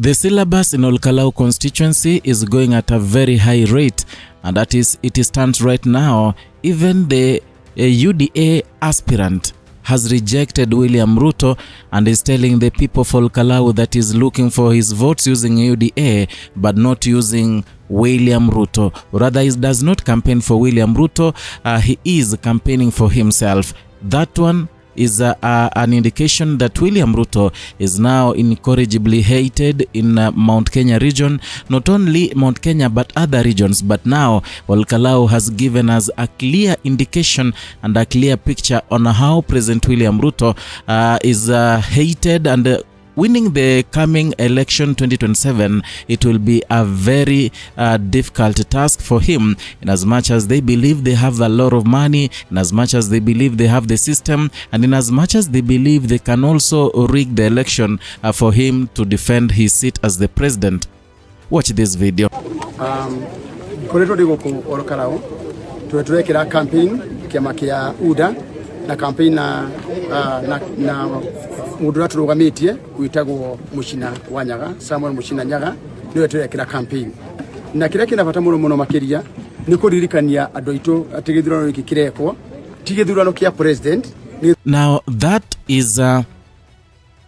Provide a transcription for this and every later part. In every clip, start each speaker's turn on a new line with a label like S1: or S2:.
S1: The syllabus in Olkalou constituency is going at a very high rate, and that is, it stands right now, even the UDA aspirant has rejected William Ruto and is telling the people of Olkalou that is looking for his votes using UDA but not using William Ruto. Rather, he does not campaign for William Ruto, he is campaigning for himself. That one is an indication that William Ruto is now incorrigibly hated in Mount Kenya region, not only Mount Kenya but other regions. But now Olkalou has given us a clear indication and a clear picture on how President William Ruto is hated, and winning the coming election 2027, it will be a very difficult task for him, in as much as they believe they have a lot of money, in as much as they believe they have the system, and in as much as they believe they can also rig the election for him to defend his seat as the president. Watch this video.
S2: Olkalou tuwekera campaign kiama kia UDA na campaign na mudura turugamitie kwitagwo Muchina wa Nyaga, Samuel Muchina Nyaga niwe turekera campaign na kira kinabata muno makiria ni kuririkania andu aitu atigithurano iki kirekwo tigithurano kia president.
S1: Now that is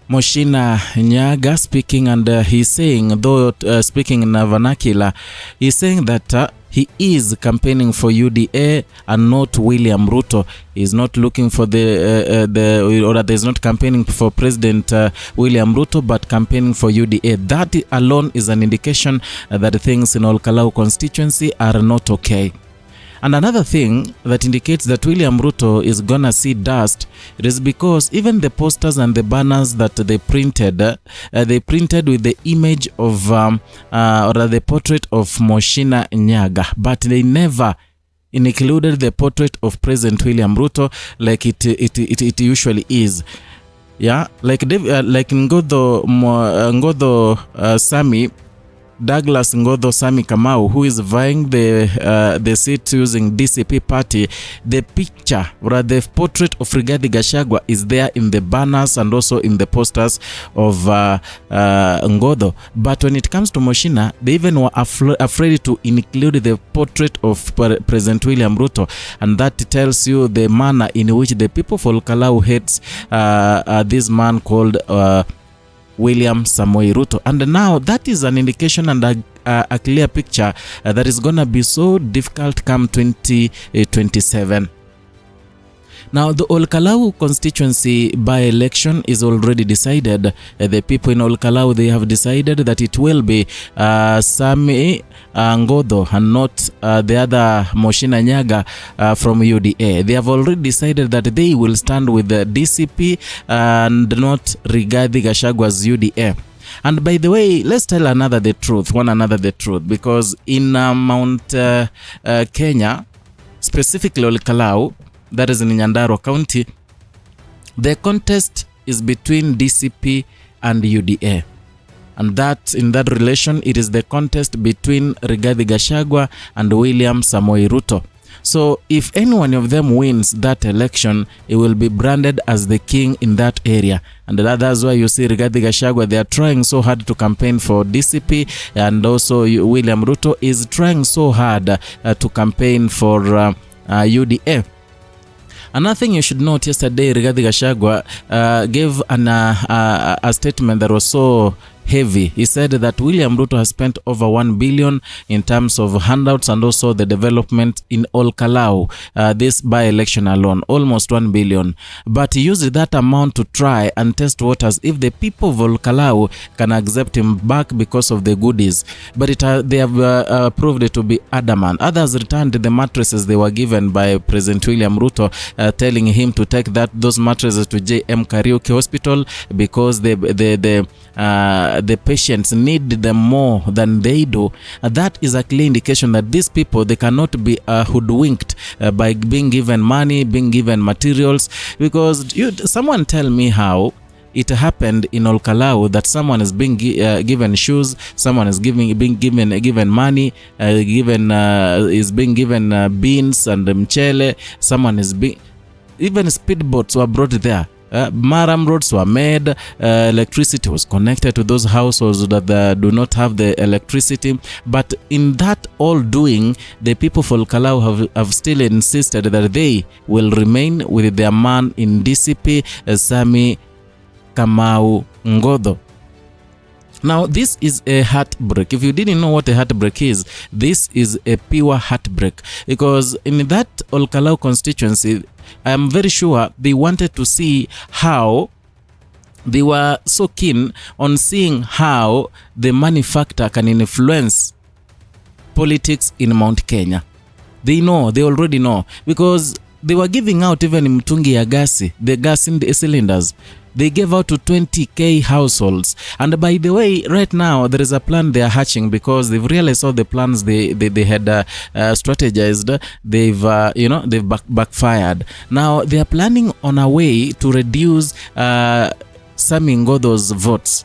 S1: Muchina Nyaga speaking, and he's saying, though speaking in vernacular, he's saying that he is campaigning for UDA and not William Ruto. He's not looking for or there's not campaigning for President William Ruto, but campaigning for UDA. That alone is an indication that things in Olkalou constituency are not okay. And another thing that indicates that William Ruto is gonna see dust, it is because even the posters and the banners that they printed with the image of or the portrait of Muchina Nyaga, but they never included the portrait of President William Ruto like it usually is. Yeah, like Ngodho Sami Douglas Ngodho Sami Kamau, who is vying the seat using DCP party, the picture or the portrait of Rigathi Gachagua is there in the banners and also in the posters of Ngodho. But when it comes to Muchina, they even were afraid to include the portrait of President William Ruto, and that tells you the manner in which the people of Olkalou hates this man called William Samoei Ruto. And now that is an indication and a clear picture that is gonna be so difficult come 2027. Now, the Olkalou constituency by-election is already decided. The people in Olkalou, they have decided that it will be Sami Ngodho and not the other Muchina Nyaga from UDA. They have already decided that they will stand with the DCP and not Rigathi Gachagua's UDA. And by the way, let's tell one another the truth, because in Mount Kenya, specifically Olkalou, that is in Nyandarua County, the contest is between DCP and UDA. And that in that relation, it is the contest between Rigathi Gachagua and William Samoei Ruto. So if any one of them wins that election, it will be branded as the king in that area. And that's why you see Rigathi Gachagua, they are trying so hard to campaign for DCP, and also William Ruto is trying so hard to campaign for UDA. Another thing you should note, yesterday Rigathi Gachagua gave a statement that was so heavy. He said that William Ruto has spent over 1 billion in terms of handouts and also the development in Olkalou, this by-election alone, almost 1 billion. But he used that amount to try and test waters if the people of Olkalou can accept him back because of the goodies. But they have proved it to be adamant. Others returned the mattresses they were given by President William Ruto, telling him to take those mattresses to JM Kariuki Hospital because the patients need them more than they do. That is a clear indication that these people, they cannot be hoodwinked by being given money, being given materials. Because someone tell me how it happened in Olkalou that someone is being given shoes, someone is being given money, is being given beans and mchele, someone is being, even speedboats were brought there Maram roads were made, electricity was connected to those households that do not have the electricity. But in that all doing, the people for Olkalou have still insisted that they will remain with their man in DCP, Sami Kamau Ngodho. Now, this is a heartbreak. If you didn't know what a heartbreak is, this is a pure heartbreak. Because in that Olkalou constituency, I am very sure they wanted to see how they were so keen on seeing how the money factor can influence politics in Mount Kenya. They already know, because they were giving out even mtungi ya gasi, the gas in the cylinders. They gave out to 20k households. And by the way, right now there is a plan they are hatching, because they've realized all the plans they had strategized, they've backfired. Now they are planning on a way to reduce Sami Ngodho's votes.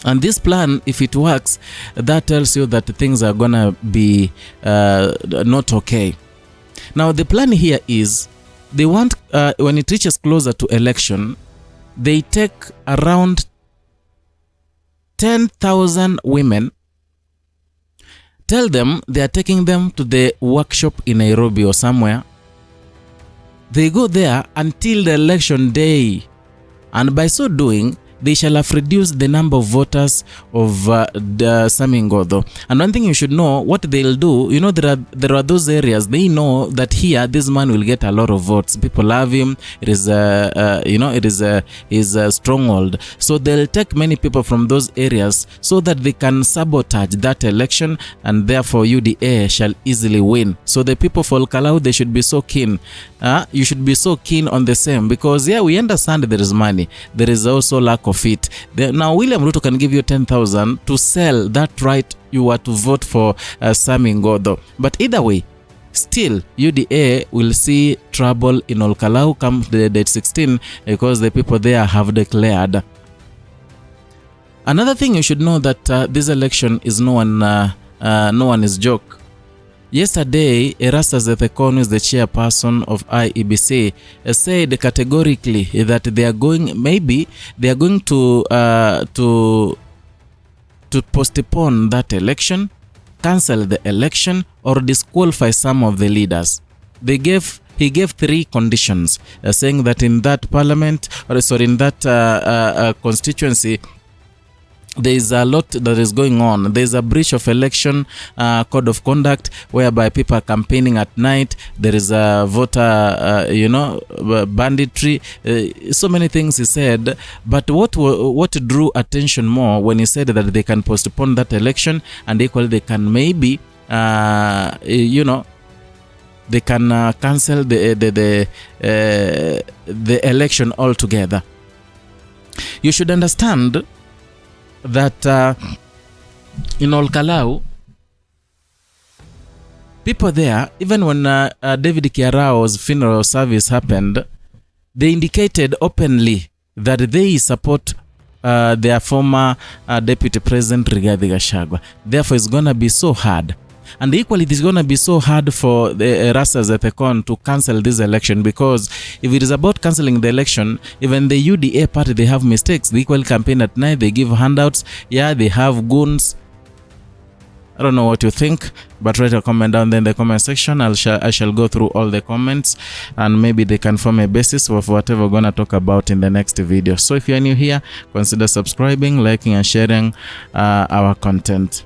S1: And this plan, if it works, that tells you that things are gonna be not okay. Now the plan here is, they want, when it reaches closer to election, they take around 10,000 women, tell them they are taking them to the workshop in Nairobi or somewhere. They go there until the election day, and by so doing, they shall have reduced the number of voters of the Sami Ngodho. And one thing you should know, what they'll do, there are those areas, they know that here this man will get a lot of votes. People love him. It is his stronghold. So they'll take many people from those areas so that they can sabotage that election, and therefore UDA shall easily win. So the people for Olkalou, they should be so keen. You should be so keen on the same, because we understand there is money. There is also lack of it. Now William Ruto can give you 10,000 to sell that right you are to vote for Sami Ngodho. But either way, still UDA will see trouble in Olkalou come the date 16, because the people there have declared. Another thing you should know, that this election is no one is joke. Yesterday, Erastus Ethekon, who is the chairperson of IEBC, said categorically that they are going to postpone that election, cancel the election, or disqualify some of the leaders. He gave 3 conditions, saying that in that parliament, in that constituency, there is a lot that is going on. There is a breach of election code of conduct, whereby people are campaigning at night. There is a voter, banditry. So many things he said. But what drew attention more when he said that they can postpone that election, and equally they can maybe, they can cancel the election altogether. You should understand that in Olkalou, people there, even when David Kiarao's funeral service happened, they indicated openly that they support their former Deputy President Rigathi Gachagua. Therefore, it's going to be so hard. And equally, it is going to be so hard for the Erastus Ethekon to cancel this election, because if it is about cancelling the election, even the UDA party, they have mistakes. They equally campaign at night, they give handouts, they have goons. I don't know what you think, but write a comment down there in the comment section. I shall go through all the comments, and maybe they can form a basis of whatever we're going to talk about in the next video. So if you are new here, consider subscribing, liking, and sharing our content.